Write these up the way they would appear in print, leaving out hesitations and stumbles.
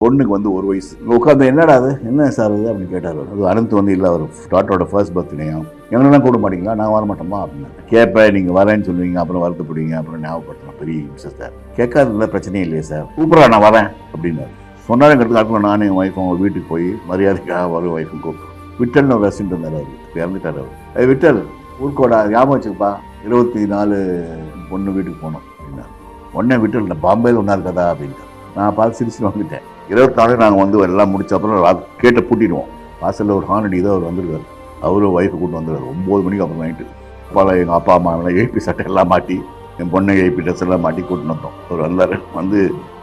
பொண்ணுக்கு வந்து 1 வயசு. உட்காந்து என்னடா அது என்ன சார் இது அப்படின்னு கேட்டார். அது அனந்த் வந்து இல்லை அவர் டாட்டரோட ஃபர்ஸ்ட் பர்த்டேயும் எங்களெல்லாம் கூட மாட்டீங்களா நான் வர மாட்டோமா அப்படின்னு கேட்பேன். நீங்கள் வரேன்னு சொல்லுவீங்க, அப்புறம் வருத்தப்படுவீங்க, அப்புறம் ஞாபகப்படுத்தலாம் பெரிய விஷயம் சார். கேட்காததுல பிரச்சனையே இல்லையே சார், கூப்பிட்றா நான் வரேன் அப்படின்னாரு. சொன்னாருங்கிறதுக்கு நானும் என் ஒய்ஃபும் அவங்க வீட்டுக்கு போய் மரியாதைக்காக வரும் ஒய்ஃபும் கூப்பிட்டு விட்டல்னு ஒரு ரெஸ்டன்ட் இருந்தார். அவர் இறந்துட்டார். அவர் விட்டல் ஊருக்கோட ஞாபகம் வச்சுப்பா 24 பொண்ணு வீட்டுக்கு போனோம் அப்படின்னா உடனே விட்டல் இல்லை பாம்பேயில் ஒன்றா இருக்கதா அப்படின்ட்டு நான் பார்த்து சிரிச்சு வந்துட்டேன். 24 நாங்கள் வந்து எல்லாம் முடிச்ச அப்புறம் கேட்டை பூட்டிடுவோம். வாசலில் ஒரு ஹார்ன் அடி தான் அவர் வந்திருக்காரு. அவரும் ஒய்ஃபை கூட்டு வந்துருக்காரு 9 மணிக்கு அப்புறம் நைட்டு. அப்பாவில் எங்கள் அப்பா அம்மா எல்லாம் ஏபி சட்டை எல்லாம் மாட்டி என் பொண்ணை ஏபி ட்ரெஸ் எல்லாம் மாட்டி கூட்டின்னு வந்தோம். அவர் வந்தார். வந்து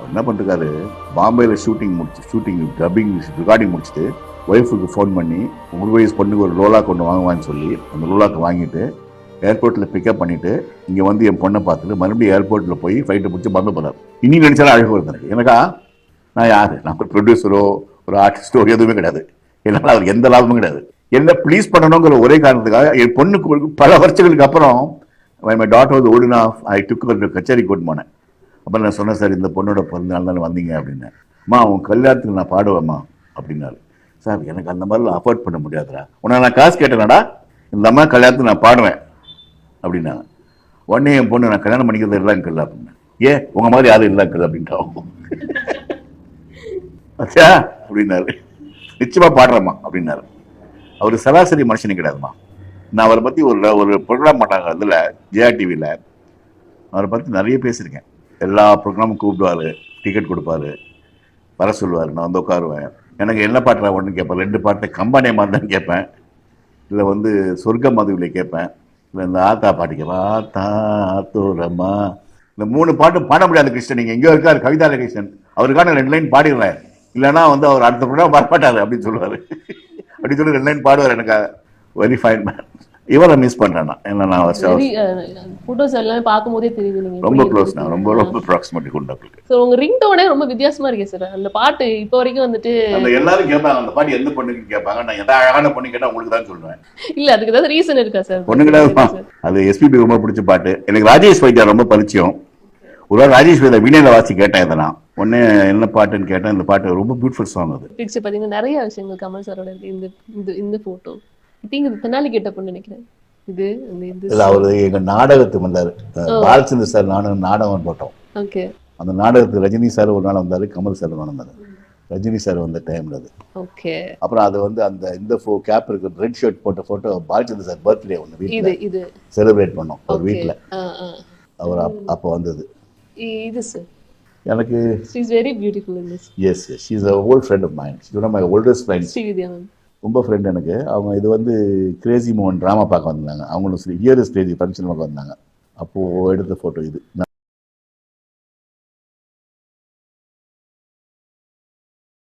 என்ன பண்ணிருக்காரு, பாம்பேயில் ஷூட்டிங் டப்பிங் ரெக்கார்டிங் முடிச்சுட்டு ஒய்ஃபுக்கு ஃபோன் பண்ணி 1 வயசு பொண்ணுக்கு ஒரு லோலா கொண்டு வாங்குவான்னு சொல்லி அந்த லோலாக்கு வாங்கிட்டு ஏர்போர்ட்டில் பிக்கப் பண்ணிவிட்டு இங்கே வந்து என் பொண்ணை பார்த்துட்டு மறுபடியும் ஏர்போர்ட்டில் போய் ஃப்ளைட்டை பிடிச்சி பறந்து போனார். இன்னும் நினச்சாலும் அழகாக இருந்தேன். எனக்கா நான் யார், நான் ஒரு ப்ரொடியூசரோ ஒரு ஆர்டிஸ்டோ எதுவுமே கிடையாது. என்னால் அவருக்கு எந்த லாபமும் கிடையாது. என்ன ப்ளீஸ் பண்ணணுங்கிற ஒரே காரணத்துக்காக என் பொண்ணுக்கு பல வருஷங்களுக்கு அப்புறம் மை டாட்டர் வந்து ஓடுனா ஐ டுக்கு கச்சேரி கூட்டு போனேன். அப்புறம் நான் சொன்னேன் சார் இந்த பொண்ணோட பிறந்த நாள் தானே வந்தீங்க அப்படின்னேன். அம்மா உன் கல்யாணத்துக்கு நான் பாடுவேம்மா அப்படின்னாரு. சார் எனக்கு அந்த மாதிரிலாம் அஃபோர்ட் பண்ண முடியாதுடா, உன்னை நான் காசு கேட்டேனாடா, இந்த அம்மா கல்யாணத்துக்கு நான் பாடுவேன் அப்படின்னாங்க. உடனே என் பொண்ணு நான் கல்யாணம் பண்ணிக்கிறது எல்லாம் கல்ல அப்படின்னா ஏன் உங்கள் மாதிரி யாரும் இல்லை கல் அப்படின்ட்டாவும் அச்சா அப்படின்னாரு. நிச்சயமாக பாடுறேம்மா அப்படின்னாரு. அவர் சராசரி மனுஷனே கிடையாதுமா. நான் அவரை பற்றி ஒரு ப்ரோக்ராம் பண்ணாங்க அதில் ஜெயா டிவியில் அவரை பற்றி நிறைய பேசியிருக்கேன். எல்லா ப்ரோக்ராமும் கூப்பிடுவார், டிக்கெட் கொடுப்பாரு, வர சொல்லுவார், நான் வந்து உட்காருவேன். எனக்கு என்ன பாட்டுறா ஒன்று கேட்பேன், 2 பாட்டு கம்பானே மாதிரி தான் கேட்பேன், இல்லை வந்து சொர்க்க மதுவிலை கேட்பேன், இல்லை இந்த ஆத்தா பாட்டு கேட்பேன், ஆத்தா ஆத்தோரம்மா. இந்த 3 பாட்டு பாட முடியாது கிருஷ்ணன். நீங்கள் எங்கேயோ இருக்கார் கவிதா கிருஷ்ணன், அவருக்கான 2 லைன் பாடிடுறேன், இல்லைன்னா வந்து அவர் அடுத்த ப்ரோக்ராம் வரமாட்டார் அப்படின்னு சொல்லுவார். அப்படி சொல்லி 2 லைன் பாடுவார். எனக்கு வெரி ஃபைன் மேன். இவரை மிஸ் பண்றேன் நான். ஏன்னா நான் போட்டோஸ் எல்லாமே பார்க்கும்போதே தெரியுது நீங்க ரொம்ப க்ளோஸ், நான் ரொம்ப ப்ராக்சிமிட்டி கொண்டு உங்களுக்கு. சோ உங்க ரிங்டோனே ரொம்ப வித்தியாசமா இருக்கு சார். அந்த பாட்டு இப்போ வரைக்கும் வந்துட்டு அந்த எல்லாரும் கேட்பாங்க அந்த பாட்டு எந்த பொண்ணுக்கு கேட்பாங்க. நான் எந்த அழகான பொண்ணு கேட்டா உங்களுக்கு தான் சொல்லுவேன். இல்ல அதுக்கு ஏதாவது ரீசன் இருக்கா சார்? பொண்ணு கிடையாது, அது எஸ்பிபி ரொம்ப பிடிச்ச பாட்டு. எனக்கு ராஜேஷ் வைத்தியா ரொம்ப பரிச்சயம். ஒரு நாள் ராஜேஷ் வைத்தியா வீணையில வாசி கேட்டேன். இதெல்லாம் ஒன்னே என்ன பாட்டுன்னு கேட்டேன். இந்த பாட்டு ரொம்ப பியூட்டிஃபுல் சாங். அது பிடிச்சு பாத்தீங்கன்னா நிறைய விஷயங்கள் கமல் சாரோட இருக்கு. இந்த போட்டோ இது தெனாலி கேட்டப்பன்னு நினைக்கிறேன். இது அவரு எங்க நாடகத்துக்கு வந்தாரு. பாலச்சந்திர சார் நானும் நாடகம் போட்டோம். ஓகே. அந்த நாடகத்துக்கு ரஜினி சார் ஒரு நாள் வந்தாரு, கமல் சார் வந்தாரு. ரஜினி சார் வந்த டைம்ல அது. ஓகே. அப்புறம் அது வந்து அந்த இந்த கேப் இருக்கு, ரெட் ஷர்ட் போட்ட போட்டோ பாலச்சந்திர சார் பர்த்டே ஒன்று வீட்டுல இது செலிப்ரேட் பண்ணோம் அவர் வீட்டுல. அவர் அப்போ வந்தது. இது சார் எனக்கு she is very beautiful in this. Yes, she is an old friend of mine. She is one of my oldest friends. ரொம்ப ஃப்ரெண்ட் எனக்கு. அவங்க இது வந்து கிரேசி மோகன் ட்ராமா பார்க்க வந்தாங்க. அவங்களும் ஹியர் இஸ் கிரேசி ஃபங்க்ஷன் பார்க்க வந்தாங்க. அப்போது எடுத்த ஃபோட்டோ இது.